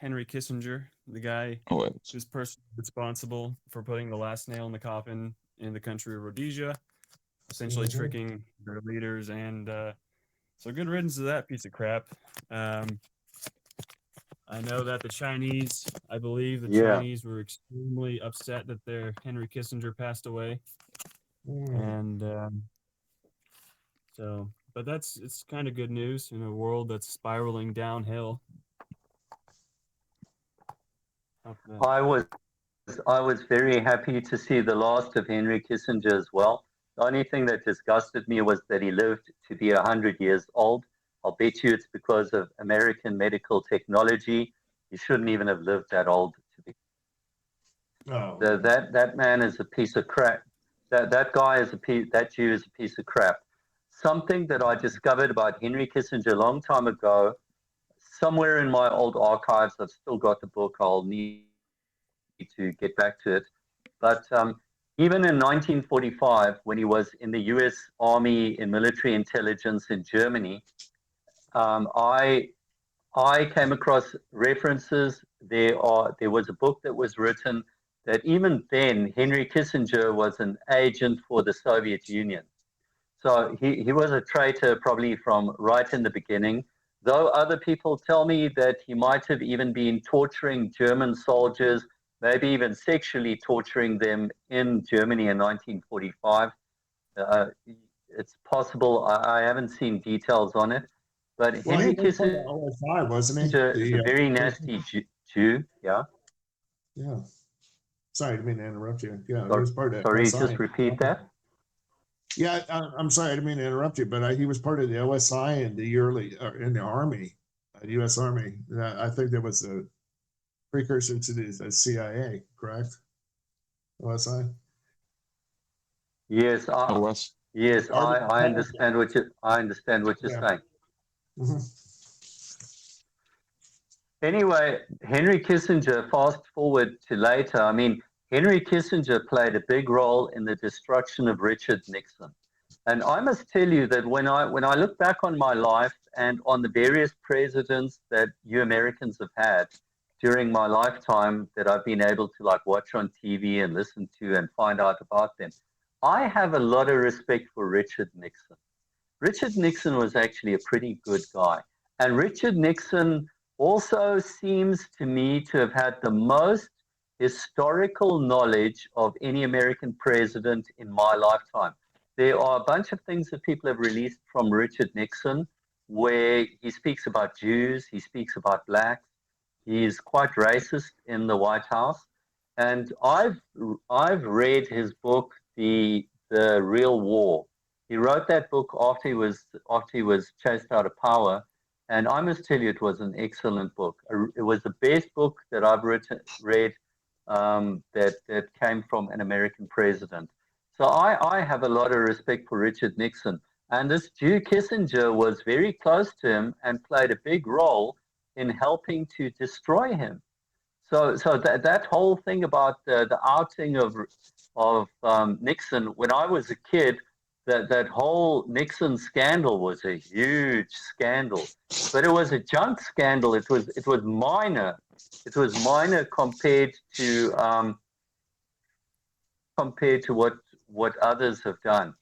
Henry Kissinger, the guy Oh, wait. who's personally responsible for putting the last nail in the coffin in the country of Rhodesia, essentially Hmm. tricking their leaders. And so, good riddance to that piece of crap. Um, I know that I believe the Yeah. Chinese were extremely upset that their Henry Kissinger passed away, Mm. and so, but it's kind of good news in a world that's spiraling downhill. Up the, I was I was very happy to see the last of Henry Kissinger as well. The only thing that disgusted me was that he lived to be 100 years old. I'll bet you it's because of American medical technology. He shouldn't even have lived that old. To be Oh yeah. that man is a piece of crap. That guy is a piece. That Jew is a piece of crap. Something that I discovered about Henry Kissinger a long time ago, somewhere in my old archives, I've still got the book. I'll need to get back to it. But even in 1945, when he was in the U.S. Army in military intelligence in Germany, um, I I came across references. There was a book that was written that even then Henry Kissinger was an agent for the Soviet Union. So he was a traitor probably from right in the beginning, though other people tell me that he might have even been torturing German soldiers, maybe even sexually torturing them in Germany in 1945. Uh, it's possible. I haven't seen details on it. But Well, he Henry was part of Kissinger OSI, wasn't he? is a The very person? nasty Jew. Yeah. Yeah. Sorry, I didn't mean to interrupt you. Yeah, he Sorry, was part of sorry, OSI. just repeat that. Yeah, I'm sorry, I didn't mean to interrupt you, but he was part of the OSI in the early in the Army, U.S. Army. I think that was a precursor to the CIA, correct? OSI. Yes, OS. yes, Army. I understand I understand what you're Yeah. saying. Hmm. Anyway, Henry Kissinger, fast forward to later, I mean, Henry Kissinger played a big role in the destruction of Richard Nixon. And I must tell you that when I look back on my life and on the various presidents that you Americans have had during my lifetime that I've been able to like watch on TV and listen to and find out about them, I have a lot of respect for Richard Nixon. Richard Nixon was actually a pretty good guy. And Richard Nixon also seems to me to have had the most historical knowledge of any American president in my lifetime. There are a bunch of things that people have released from Richard Nixon where he speaks about Jews, he speaks about blacks, he's quite racist in the White House. And I've read his book, The Real War. He wrote that book after he was chased out of power, and I must tell you, it was an excellent book. It was the best book that I've read that came from an American president. So I have a lot of respect for Richard Nixon, and this Jew Kissinger was very close to him and played a big role in helping to destroy him. So that whole thing about the outing of Nixon when I was a kid, that whole Nixon scandal was a huge scandal, but it was a junk scandal. It was minor. It was minor compared to what others have done.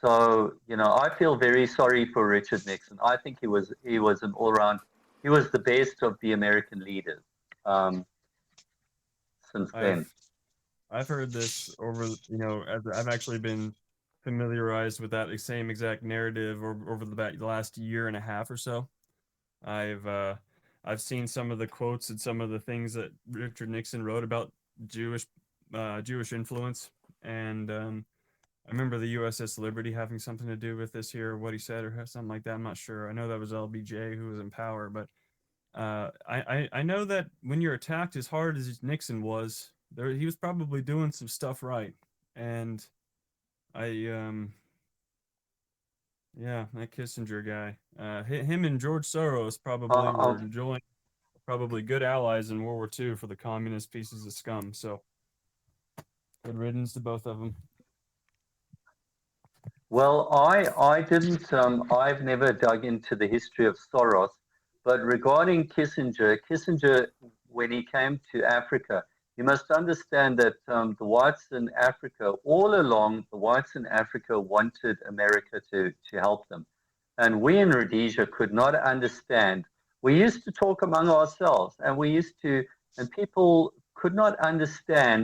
So I feel very sorry for Richard Nixon. I think he was an all round. He was the best of the American leaders. Um, since then. I've I've heard this as I've actually been familiarized with that same exact narrative over the last year and a half or so. I've uh, I've seen some of the quotes and some of the things that Richard Nixon wrote about Jewish Jewish influence, and I remember the USS Liberty having something to do with this here, what he said or something like that. I'm not sure. I know that was LBJ who was in power, but I know that when you're attacked as hard as Nixon was, he was probably doing some stuff right, and I yeah, that Kissinger guy, him and George Soros probably were Uh, enjoying probably good allies in World War II for the communist pieces of scum. So good riddance to both of them. well, I didn't. I've never dug into the history of Soros, but regarding Kissinger, when he came to Africa, you must understand that the whites in Africa, all along, the whites in Africa wanted America to help them. And we in Rhodesia could not understand. We used to talk among ourselves, and people could not understand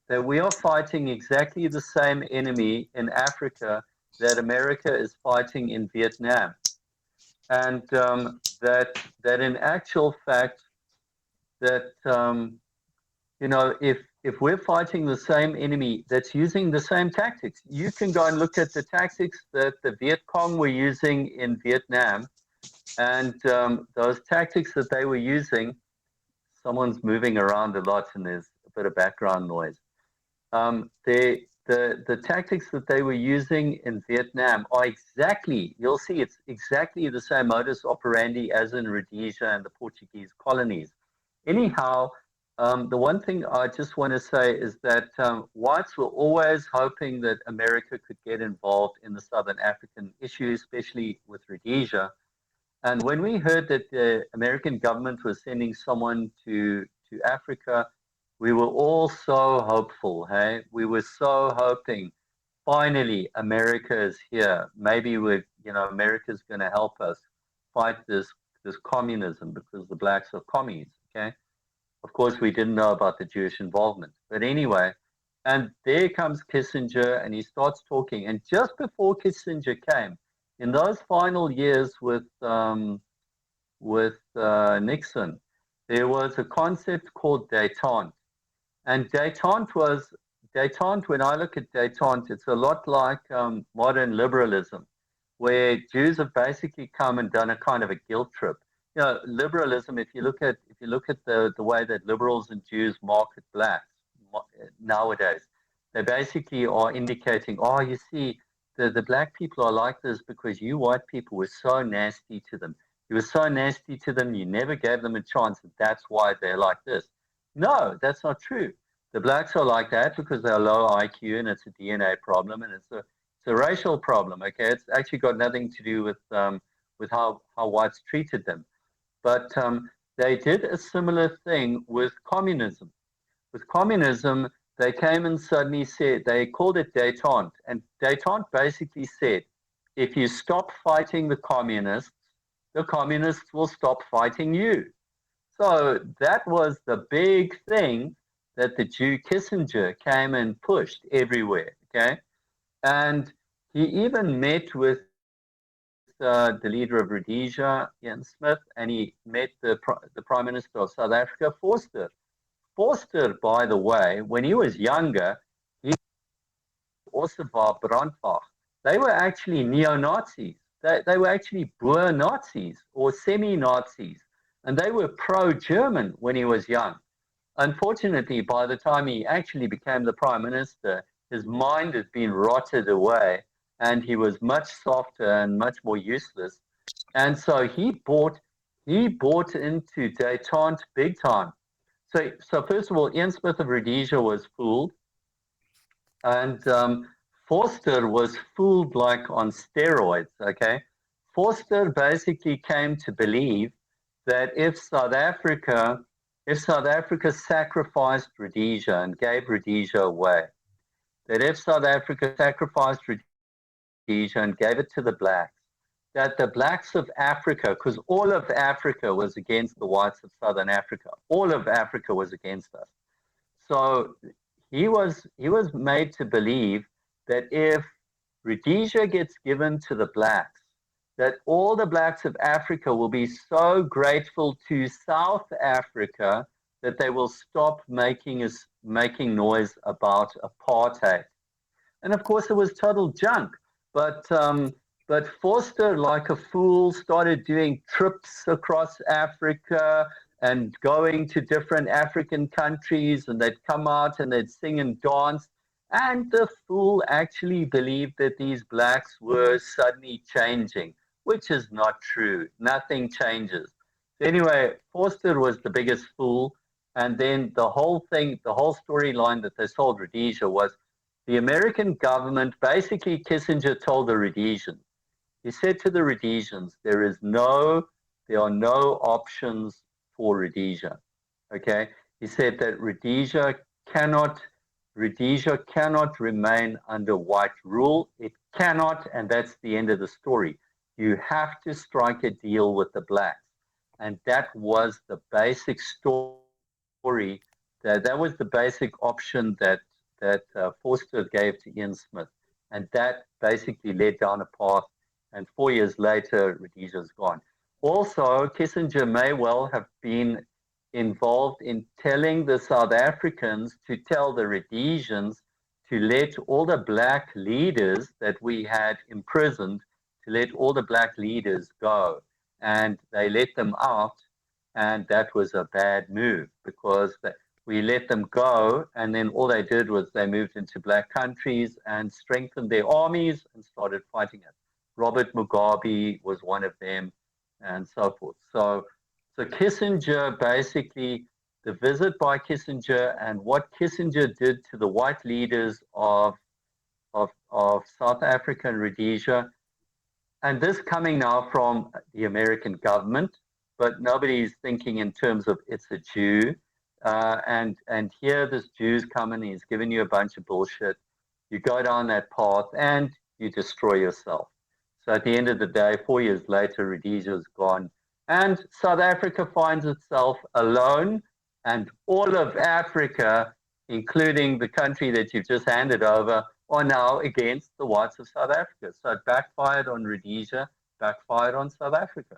that we are fighting exactly the same enemy in Africa that America is fighting in Vietnam. And that in actual fact, that if we're fighting the same enemy that's using the same tactics, you can go and look at the tactics that the Viet Cong were using in Vietnam, and those tactics that they were using. Someone's moving around a lot, and there's a bit of background noise. The tactics that they were using in Vietnam are exactly, you'll see it's exactly the same modus operandi as in Rhodesia and the Portuguese colonies. Anyhow, the one thing I just want to say is that whites were always hoping that America could get involved in the Southern African issue, especially with Rhodesia. And when we heard that the American government was sending someone to Africa, we were all so hopeful. Hey, we were so hoping. Finally, America is here. Maybe America's going to help us fight this communism because the blacks are commies. Okay, of course we didn't know about the Jewish involvement, but anyway. And there comes Kissinger, and he starts talking. And just before Kissinger came, in those final years with Nixon, there was a concept called détente. And détente, when I look at détente, it's a lot like modern liberalism, where Jews have basically come and done a kind of a guilt trip. Liberalism, if you look at the way that liberals and Jews market blacks nowadays, they basically are indicating, oh, you see, the black people are like this because you white people were so nasty to them. You were so nasty to them, you never gave them a chance, and that's why they're like this. No, that's not true. The blacks are like that because they're low IQ, and it's a DNA problem, and it's a racial problem. Okay, it's actually got nothing to do with how whites treated them. But they did a similar thing with communism. With communism, they came and suddenly said, they called it détente. And détente basically said, if you stop fighting the communists will stop fighting you. So that was the big thing that the Jew Kissinger came and pushed everywhere. Okay. And he even met with the leader of Rhodesia, Ian Smith, and he met the Prime Minister of South Africa, Forster. Forster, by the way, when he was younger, he also Brandbach. They were actually neo-Nazis. They were actually Boer Nazis or semi-Nazis, and they were pro-German when he was young. Unfortunately, by the time he actually became the Prime Minister, his mind had been rotted away, and he was much softer and much more useless. And so he bought into détente big time. So first of all, Ian Smith of Rhodesia was fooled, and Forster was fooled like on steroids. Okay, Forster basically came to believe that if South Africa sacrificed Rhodesia and gave Rhodesia away, that if South Africa sacrificed Rhodesia and gave it to the blacks, that the blacks of Africa, because all of Africa was against the whites of Southern Africa, all of Africa was against us. So he was made to believe that if Rhodesia gets given to the blacks, that all the blacks of Africa will be so grateful to South Africa that they will stop making noise about apartheid. And of course, it was total junk. But Forster, like a fool, started doing trips across Africa and going to different African countries, and they'd come out and they'd sing and dance. And the fool actually believed that these blacks were suddenly changing, which is not true. Nothing changes. So anyway, Forster was the biggest fool. And then the whole storyline that they sold Rhodesia was the American government, basically Kissinger told the Rhodesians, he said to the Rhodesians, there are no options for Rhodesia. Okay, he said that Rhodesia cannot remain under white rule. It cannot, and that's the end of the story. You have to strike a deal with the blacks, and that was the basic story. That was the basic option that Forster gave to Ian Smith, and that basically led down a path. And 4 years later, Rhodesia's gone. Also, Kissinger may well have been involved in telling the South Africans to tell the Rhodesians to let all the black leaders that we had imprisoned, to let all the black leaders go. And they let them out, and that was a bad move because we let them go, and then all they did was they moved into black countries and strengthened their armies and started fighting it. Robert Mugabe was one of them, and so forth. So Kissinger basically, the visit by Kissinger and what Kissinger did to the white leaders of South Africa and Rhodesia, and this coming now from the American government, but nobody's thinking in terms of it's a Jew. And here this Jew's coming, he's giving you a bunch of bullshit. You go down that path and you destroy yourself. So at the end of the day, 4 years later, Rhodesia is gone. And South Africa finds itself alone, and all of Africa, including the country that you've just handed over, are now against the whites of South Africa. So it backfired on Rhodesia, backfired on South Africa.